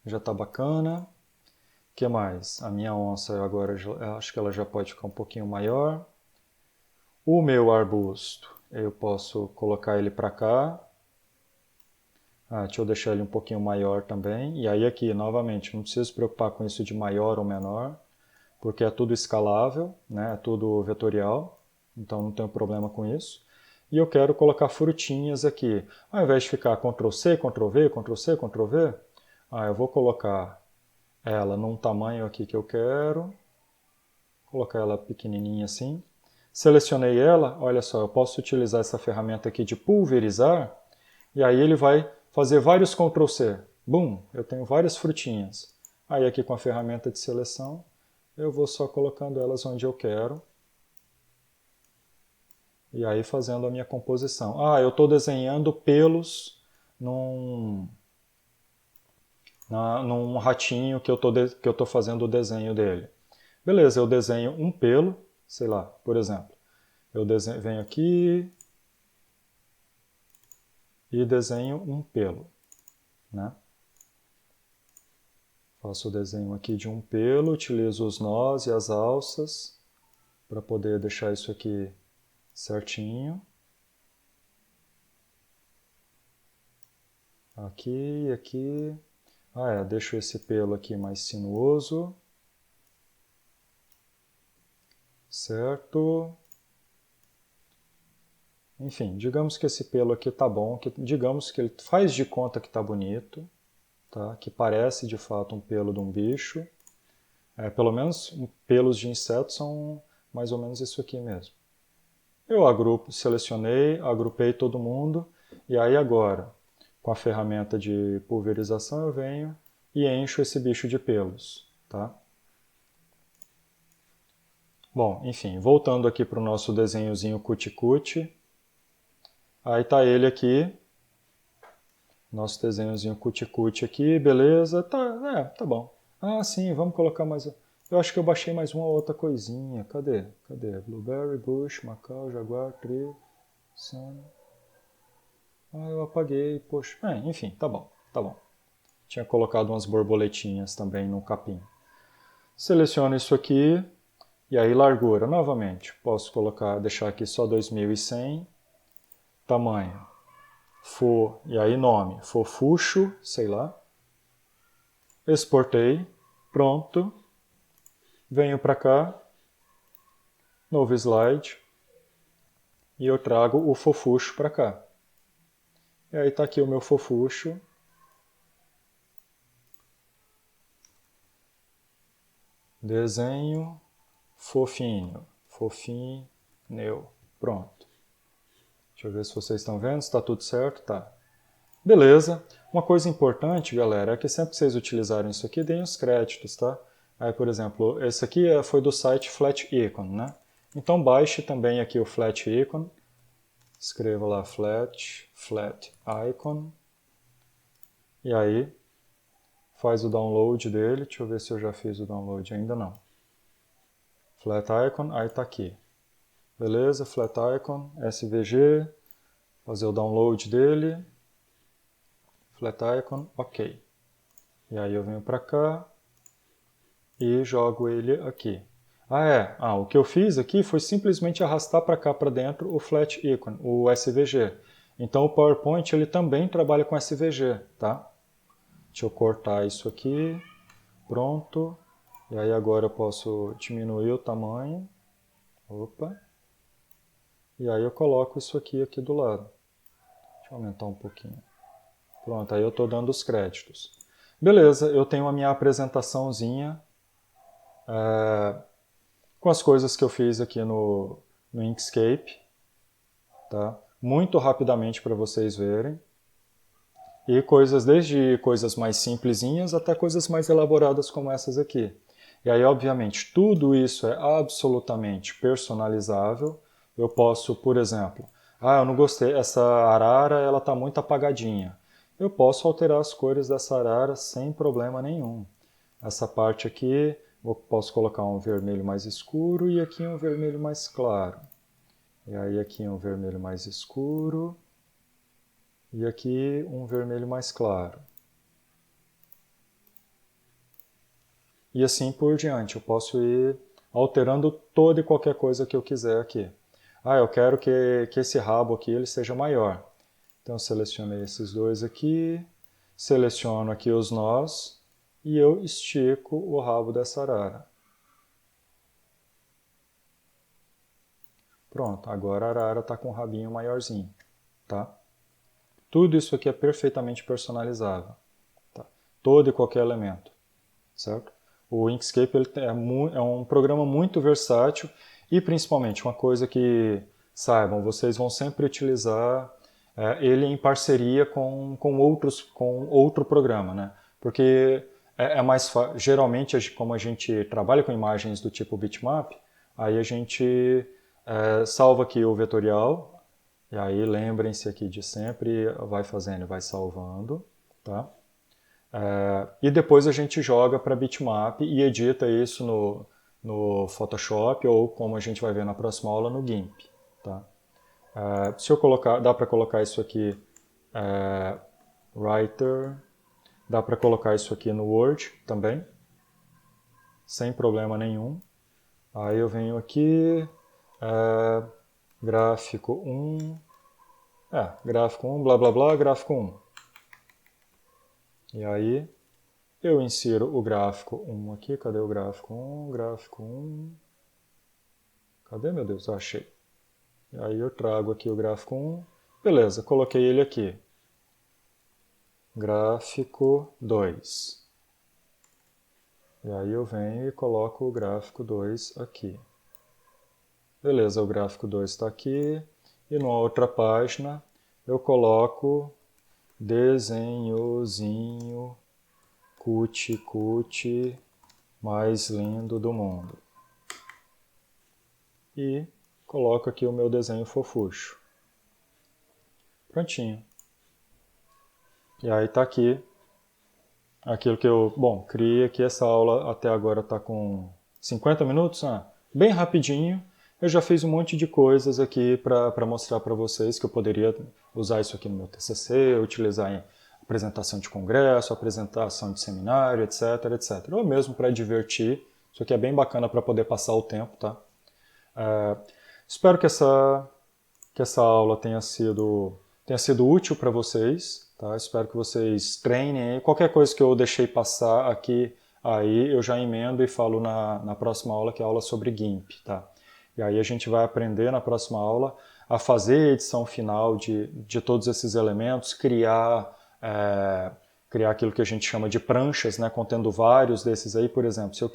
Já tá bacana. O que mais? A minha onça agora, acho que ela já pode ficar um pouquinho maior. O meu arbusto, eu posso colocar ele para cá. Deixa eu deixar ele um pouquinho maior também. E aí aqui, novamente, não preciso se preocupar com isso de maior ou menor, porque é tudo escalável, né? É tudo vetorial, então não tenho problema com isso. E eu quero colocar frutinhas aqui. Ao invés de ficar Ctrl+C, Ctrl+V, Ctrl+C, Ctrl+V, eu vou colocar ela num tamanho aqui que eu quero. Colocar ela pequenininha assim. Selecionei ela, olha só, eu posso utilizar essa ferramenta aqui de pulverizar, e aí ele vai fazer vários Ctrl+C. Bum, eu tenho várias frutinhas. Aí aqui com a ferramenta de seleção, eu vou só colocando elas onde eu quero. E aí fazendo a minha composição. Eu estou desenhando pelos num ratinho que eu estou fazendo o desenho dele. Beleza, eu desenho um pelo, sei lá, por exemplo. Eu venho aqui e desenho um pelo, né? Faço o desenho aqui de um pelo, utilizo os nós e as alças para poder deixar isso aqui certinho. Aqui e aqui. Deixo esse pelo aqui mais sinuoso. Certo? Enfim, digamos que esse pelo aqui tá bom, digamos que ele faz de conta que tá bonito, tá? Que parece de fato um pelo de um bicho. Pelo menos pelos de insetos são mais ou menos isso aqui mesmo. Eu selecionei, agrupei todo mundo, e aí agora, com a ferramenta de pulverização, eu venho e encho esse bicho de pelos, tá? Bom, enfim, voltando aqui para o nosso desenhozinho cuti-cuti. Aí tá ele aqui. Nosso desenhozinho cuti-cuti aqui, beleza. Tá bom. Ah, sim, vamos colocar mais... Eu acho que eu baixei mais uma outra coisinha. Cadê? Blueberry, bush, Macau, jaguar, tree, sun... Ah, eu apaguei, poxa. Enfim, tá bom, tá bom. Tinha colocado umas borboletinhas também no capim. Seleciono isso aqui. E aí largura, novamente. Posso deixar aqui só 2100. Tamanho. E aí nome. Fofuxo, sei lá. Exportei. Pronto. Venho para cá. Novo slide. E eu trago o fofuxo para cá. E aí está aqui o meu fofuxo. Desenho fofinho. Fofinho. Pronto. Deixa eu ver se vocês estão vendo, se está tudo certo. Tá. Beleza. Uma coisa importante, galera, é que sempre que vocês utilizarem isso aqui, deem os créditos, tá? Aí, por exemplo, esse aqui foi do site Flat Icon, né? Então baixe também aqui o Flat Icon. Escreva lá Flat Icon. E aí, faz o download dele. Deixa eu ver se eu já fiz o download. Ainda não. Flat Icon, aí tá aqui. Beleza, Flat Icon, SVG. Fazer o download dele. Flat Icon, ok. E aí eu venho para cá e jogo ele aqui. O que eu fiz aqui foi simplesmente arrastar para cá para dentro o Flat Icon, o SVG. Então o PowerPoint ele também trabalha com SVG, tá? Deixa eu cortar isso aqui. Pronto. E aí agora eu posso diminuir o tamanho. Opa. E aí eu coloco isso aqui do lado. Deixa eu aumentar um pouquinho. Pronto, aí eu estou dando os créditos. Beleza, eu tenho a minha apresentaçãozinha com as coisas que eu fiz aqui no Inkscape. Tá? Muito rapidamente para vocês verem. E desde coisas mais simplesinhas até coisas mais elaboradas como essas aqui. E aí, obviamente, tudo isso é absolutamente personalizável. Eu posso, por exemplo, eu não gostei, essa arara ela está muito apagadinha. Eu posso alterar as cores dessa arara sem problema nenhum. Essa parte aqui, eu posso colocar um vermelho mais escuro e aqui um vermelho mais claro. E aí aqui um vermelho mais escuro e aqui um vermelho mais claro. E assim por diante, eu posso ir alterando toda e qualquer coisa que eu quiser aqui. Eu quero que esse rabo aqui ele seja maior. Então selecionei esses dois aqui, seleciono aqui os nós e eu estico o rabo dessa arara. Pronto, agora a arara está com o rabinho maiorzinho. Tá? Tudo isso aqui é perfeitamente personalizável. Tá? Todo e qualquer elemento. Certo? O Inkscape ele é um programa muito versátil e principalmente uma coisa que saibam, vocês vão sempre utilizar ele em parceria com outro programa, né? Porque é mais geralmente como a gente trabalha com imagens do tipo bitmap, aí a gente salva aqui o vetorial e aí lembrem-se aqui de sempre vai fazendo, vai salvando, tá? E depois a gente joga para bitmap e edita isso no Photoshop ou, como a gente vai ver na próxima aula, no GIMP. Tá? Se eu colocar, dá para colocar isso aqui Writer, dá para colocar isso aqui no Word também, sem problema nenhum. Aí eu venho aqui, gráfico 1, gráfico 1, blá blá blá, gráfico 1. E aí eu insiro o gráfico 1 aqui. Cadê o gráfico 1? Gráfico 1. Cadê, meu Deus? Achei. E aí eu trago aqui o gráfico 1. Beleza, coloquei ele aqui. Gráfico 2. E aí eu venho e coloco o gráfico 2 aqui. Beleza, o gráfico 2 está aqui. E numa outra página eu coloco desenhozinho cuti mais lindo do mundo. e coloco aqui o meu desenho fofucho. Prontinho. E aí está aqui aquilo que eu... Bom, criei aqui essa aula, até agora está com 50 minutos, bem rapidinho. Eu já fiz um monte de coisas aqui para mostrar para vocês que eu poderia usar isso aqui no meu TCC, utilizar em apresentação de congresso, apresentação de seminário, etc, etc. Ou mesmo para divertir. Isso aqui é bem bacana para poder passar o tempo, tá? Espero que essa aula tenha sido útil para vocês, tá? Espero que vocês treinem. Qualquer coisa que eu deixei passar aqui, aí eu já emendo e falo na próxima aula, que é a aula sobre GIMP, tá? E aí a gente vai aprender na próxima aula a fazer a edição final de todos esses elementos, criar aquilo que a gente chama de pranchas, né, contendo vários desses aí. Por exemplo, se eu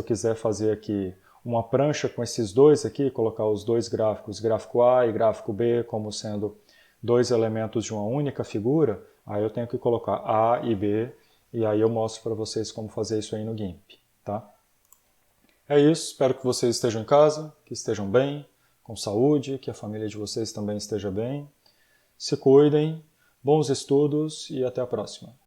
quiser fazer aqui uma prancha com esses dois aqui, colocar os dois gráficos, gráfico A e gráfico B, como sendo dois elementos de uma única figura, aí eu tenho que colocar A e B, e aí eu mostro para vocês como fazer isso aí no GIMP, tá? É isso, espero que vocês estejam em casa, que estejam bem, com saúde, que a família de vocês também esteja bem. Se cuidem, bons estudos e até a próxima.